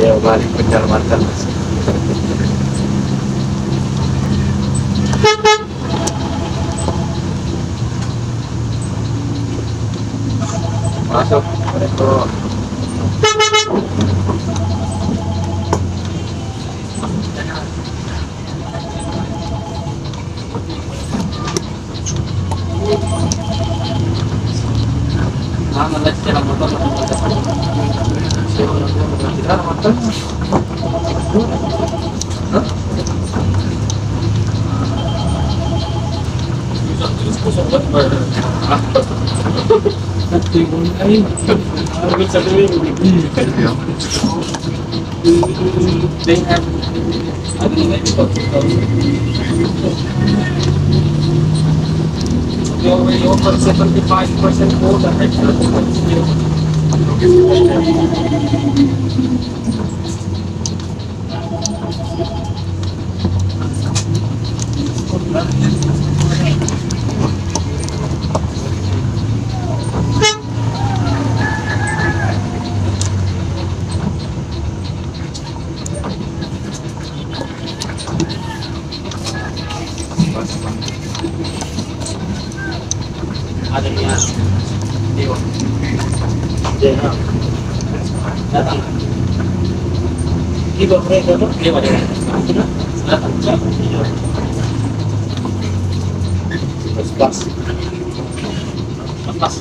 Ya balik penyelamatan. Masuk itu. Jalan motor they already offer 75% more than extra points. Adanya DEWA datang di bawah mereka tuh DEWA datang pas